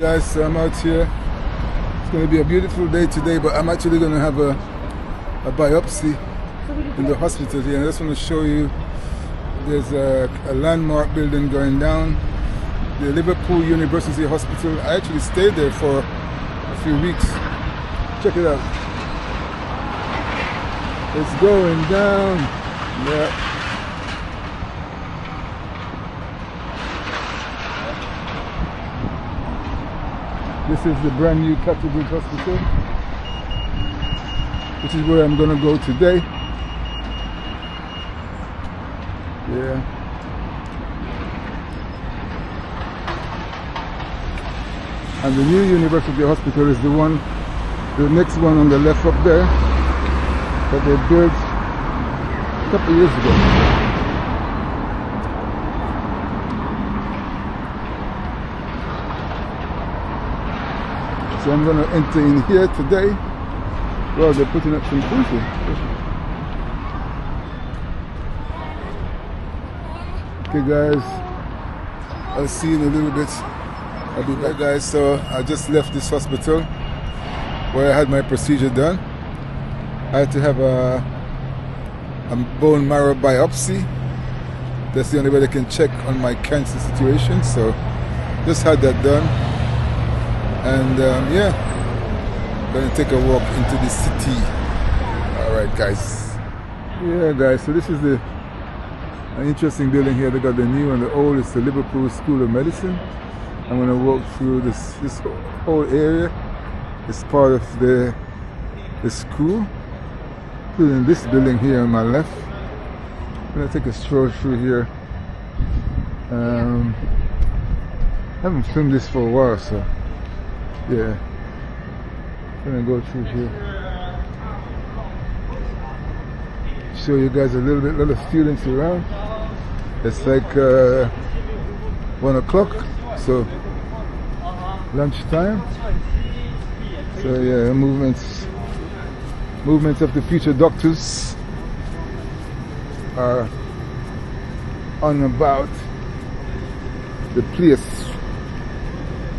Guys, so I'm out here. It's going to be a beautiful day today, but I'm actually going to have a biopsy in the hospital here. I just want to show you there's a landmark building going down, the Liverpool University Hospital. I actually stayed there for a few weeks. Check it out. It's going down. Yeah. This is the brand new Cathedral Hospital, which is where I'm going to go today. Yeah. And the new University Hospital is the next one on the left up there, that they built a couple of years ago. So I'm going to enter in here today. Well, they're putting up some food here. Okay guys, I'll see you in a little bit. I'll be back guys. So I just left this hospital where I had my procedure done. I had to have a bone marrow biopsy. That's the only way they can check on my cancer situation. So just had that done. And yeah, gonna take a walk into the city. Alright guys. Yeah guys, so this is an interesting building here. They got the new and the old. It's the Liverpool School of Medicine. I'm gonna walk through this whole area. It's part of the school, including this building here on my left. I'm gonna take a stroll through here. I haven't filmed this for a while, so yeah, I'm gonna go through here, show you guys a lot of students around. It's like 1 o'clock, so lunchtime. So yeah, movements of the future doctors are on about the place.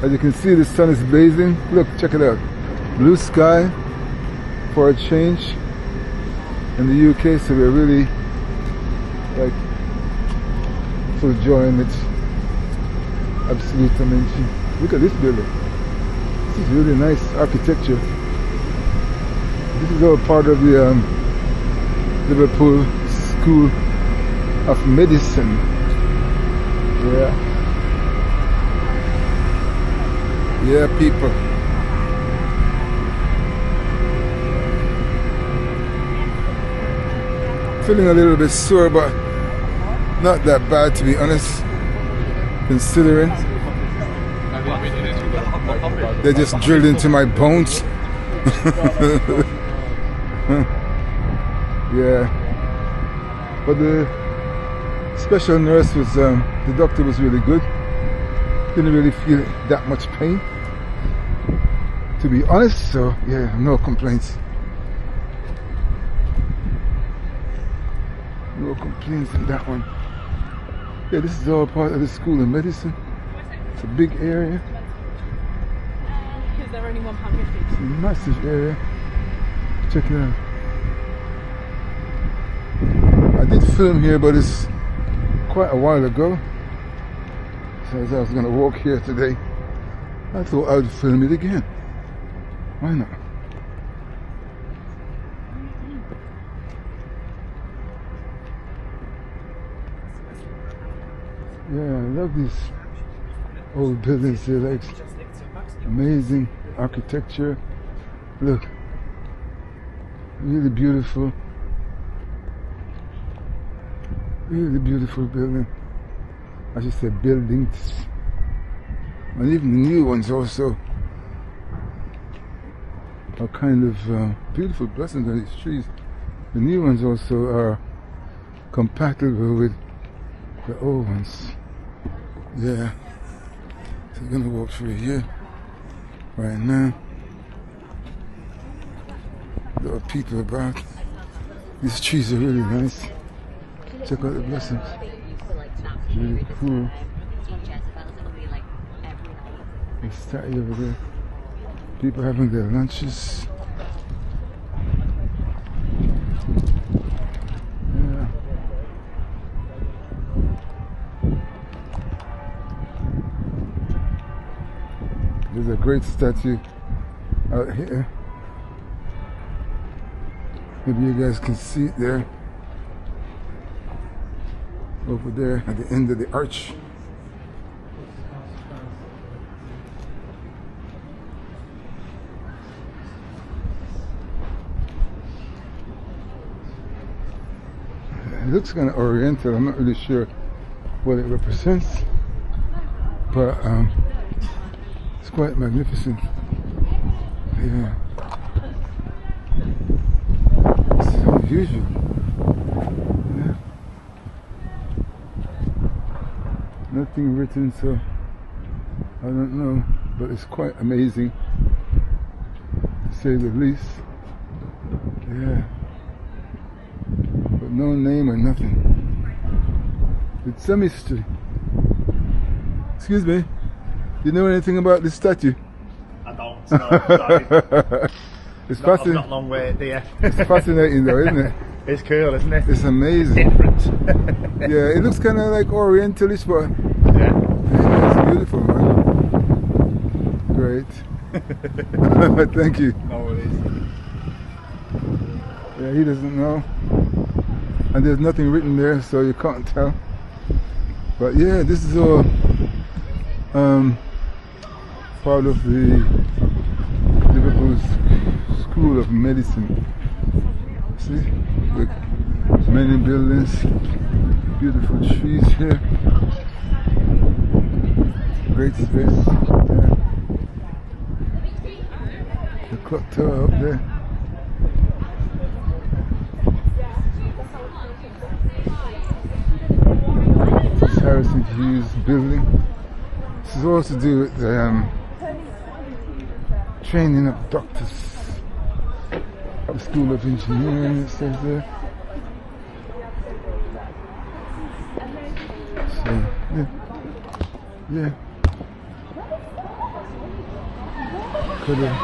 As you can see, the sun is blazing. Look, check it out. Blue sky for a change in the UK, so we're really like full enjoying it. Absolute dimension. Look at this building. This is really nice architecture. This is all part of the Liverpool School of Medicine. Yeah. Yeah, people. Feeling a little bit sore, but not that bad to be honest, considering they just drilled into my bones. Yeah. But the special nurse was, the doctor was really good. Didn't really feel that much pain, to be honest, so yeah, no complaints. No complaints in that one. Yeah, this is all part of the School of Medicine. It's a big area. Is there only £1.50? It's a massive area. Check it out. I did film here, but it's quite a while ago. So as I was going to walk here today, I thought I would film it again. Why not? Yeah, I love these old buildings. They're like amazing architecture. Look, really beautiful. Really beautiful building. I should say buildings, and even the new ones also are kind of beautiful blessings on these trees. The new ones also are compatible with the old ones. Yeah, so we're gonna walk through here right now. A lot of people about. These trees are really nice. Check out the blessings. Really cool. The statue over there. People having their lunches. Yeah. There's a great statue out here. Maybe you guys can see it there. Over there at the end of the arch. It looks kind of oriental. I'm not really sure what it represents, but it's quite magnificent. Yeah, it's unusual. Yeah, nothing written, so I don't know, but it's quite amazing, to say the least. Yeah. But no name or nothing. It's a mystery. Excuse me. You know anything about this statue? I don't. No, sorry. It's fascinating. Not long way, dear. It's fascinating though, isn't it? It's cool, isn't it? It's amazing. Different. Yeah, it looks kind of like Orientalish, but yeah, it's beautiful, man. Great. Thank you. No worries. Yeah, he doesn't know. And there's nothing written there, so you can't tell. But yeah, this is all part of the Liverpool School of Medicine. See, with many buildings, beautiful trees here, great space there. The clock tower up there. Harrison Hughes building. This is all to do with the training of doctors. The School of Engineering, it says there. So, yeah. Could have.